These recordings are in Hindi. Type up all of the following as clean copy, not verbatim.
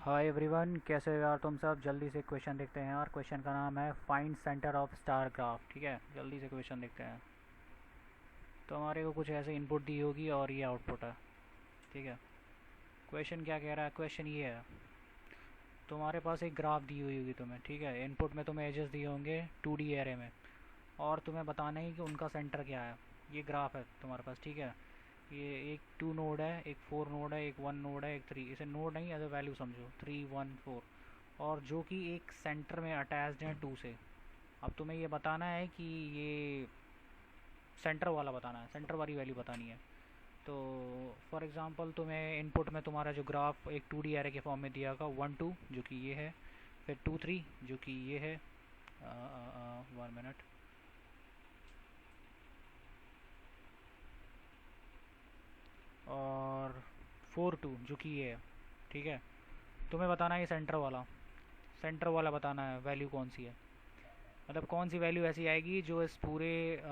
हाय एवरीवन, कैसे हो यार तुम सब। जल्दी से क्वेश्चन देखते हैं यार। क्वेश्चन का नाम है find centre of star graph. ठीक है, जल्दी से क्वेश्चन देखते हैं। तो हमारे को कुछ ऐसे इनपुट दी होगी और ये आउटपुट है। ठीक है, क्वेश्चन क्या कह रहा है। क्वेश्चन ये है, तुम्हारे पास एक ग्राफ दी हुई होगी तुम्हें। ठीक है, इनपुट में तुम्हें एजेस दिए होंगे 2D एरे में, और तुम्हें बताना है कि उनका सेंटर क्या है। ये ग्राफ है तुम्हारे पास। ठीक है, ये एक 2 नोड है, एक 4 नोड है, एक 1 नोड है, एक 3। इसे नोड नहीं एज ए वैल्यू समझो, 3 1 4, और जो कि एक सेंटर में अटैच्ड है 2 से। अब तुम्हें ये बताना है कि ये सेंटर वाला बताना है, सेंटर वाली वैल्यू बतानी है। तो फॉर एग्जांपल तुम्हें इनपुट में तुम्हारा जो ग्राफ एक 2D एरे के फॉर्म में दिया होगा 1 2 जो कि ये है, फिर 2 3 जो कि ये है, 1 मिनट, और 4 2 जो कि ये है। ठीक है, तुम्हें बताना है ये सेंटर वाला बताना है वैल्यू कौन सी है। मतलब कौन सी वैल्यू ऐसी आएगी जो इस पूरे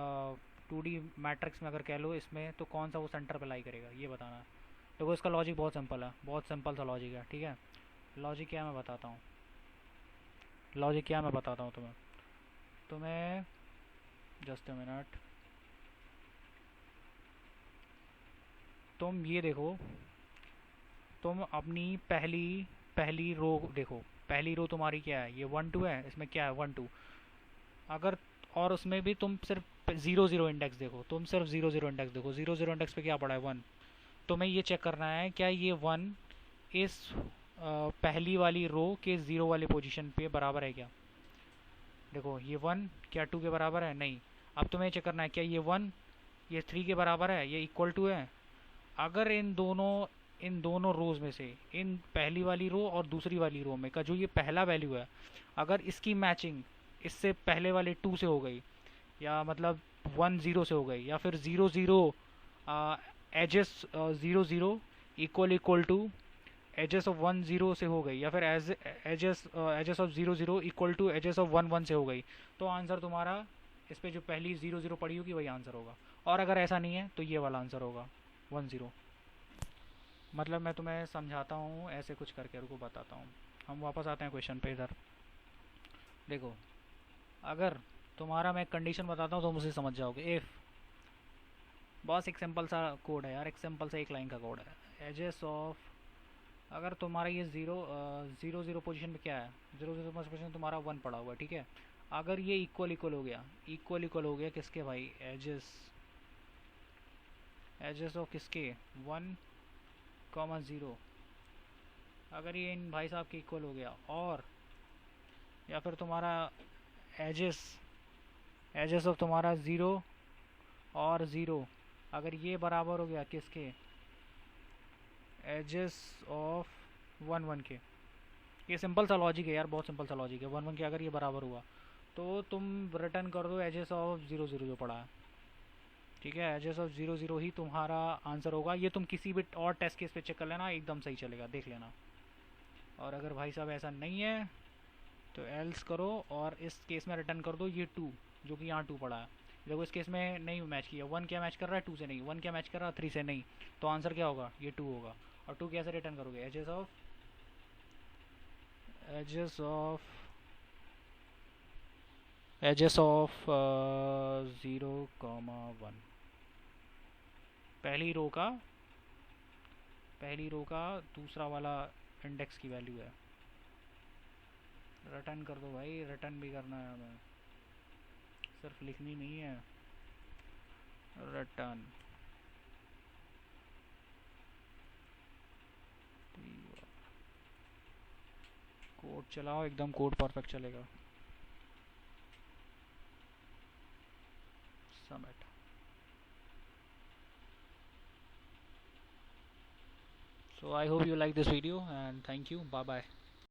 2D मैट्रिक्स में अगर कह लो इसमें, तो कौन सा वो सेंटर पे लाई करेगा, ये बताना है। देखो इसका लॉजिक बहुत सिंपल है, बहुत सिंपल सा लॉजिक है। ठीक है, लॉजिक क्या मैं बताता हूँ, लॉजिक क्या मैं बताता हूँ तुम्हें। तुम्हें जस्ट अ मिनट, तुम ये देखो, तुम अपनी पहली पहली रो देखो। पहली रो तुम्हारी क्या है, ये 1 2 है, इसमें क्या है 1 2। अगर, और उसमें भी तुम सिर्फ 0 0 इंडेक्स देखो, तुम सिर्फ 0 0 इंडेक्स देखो। 0 0 इंडेक्स पे क्या पड़ा है 1। तुम्हें ये चेक करना है क्या ये 1 इस पहली वाली रो के 0 वाली पोजीशन पे बराबर है क्या। देखो ये 1 क्या 2 के बराबर है, नहीं। अब तुम्हें चेक करना है क्या ये 1 ये 3 के बराबर है, ये इक्वल टू है। अगर इन दोनों रोज में से, इन पहली वाली रो और दूसरी वाली रो में का जो ये पहला वैल्यू है, अगर इसकी मैचिंग इससे पहले वाले 2 से हो गई, या मतलब 1 0 से हो गई, या फिर 0 0 edges 0 0 equal equal to edges of 1 0 से हो गई, या फिर edges of 0 0 equal to edges of 1 1 से हो गई, तो आंसर तुम्हारा इस पे जो पहली 0 0 पड़ी होगी वही आंसर होगा। और अगर ऐसा नहीं है तो ये वाला आंसर होगा 1 0। मतलब मैं तुम्हें समझाता हूँ ऐसे कुछ करके, रुको बताता हूँ। हम वापस आते हैं क्वेश्चन पे इधर। देखो, अगर तुम्हारा मैं कंडीशन बताता हूँ तो मुझे समझ जाओगे। इफ़, बस एक सिंपल सा कोड है यार, एक सिंपल सा एक लाइन का कोड है। एजेस ऑफ, अगर तुम्हारा ये 0 0 पोजीशन में क्या है, 0 0 पोजीशन तुम्हारा 1 पड़ा हुआ है। ठीक है, अगर ये इक्वल इक्वल हो गया, इक्वल इक्वल हो गया किसके भाई, एजेस, एजेस ऑफ किसके 1 0, अगर ये इन भाई साहब के इक्वल हो गया, और या फिर तुम्हारा एजेस, एजेस ऑफ तुम्हारा 0 और 0 अगर ये बराबर हो गया किसके, एजेस ऑफ 1 1 के। ये सिंपल सा लॉजिक है यार, बहुत सिंपल सा लॉजिक है। 1 1 के अगर ये बराबर हुआ तो तुम रिटर्न कर दो एजेस ऑफ 0 0 जो पड़ा है। ठीक है, एजेस ऑफ 0 0 ही तुम्हारा आंसर होगा। ये तुम किसी भी और टेस्ट केस पे चेक कर लेना, एकदम सही चलेगा, देख लेना। और अगर भाई साहब ऐसा नहीं है तो एल्स करो, और इस केस में रिटर्न कर दो ये 2 जो कि यहाँ 2 पड़ा है। देखो इस केस में नहीं मैच किया, 1 क्या मैच कर रहा है 2 से नहीं, 1 क्या मैच कर रहा है 3 से नहीं, तो आंसर क्या होगा, ये 2 होगा। और 2 कैसे रिटर्न करोगे, एजेस ऑफ 0 1, पहली रो का दूसरा वाला इंडेक्स की वैल्यू है। रिटर्न कर दो भाई, रिटर्न भी करना है हमें, सिर्फ लिखनी नहीं है, रिटर्न। कोड चलाओ, एकदम कोड परफेक्ट चलेगा। Submit. So I hope you like this video, and thank you, bye bye.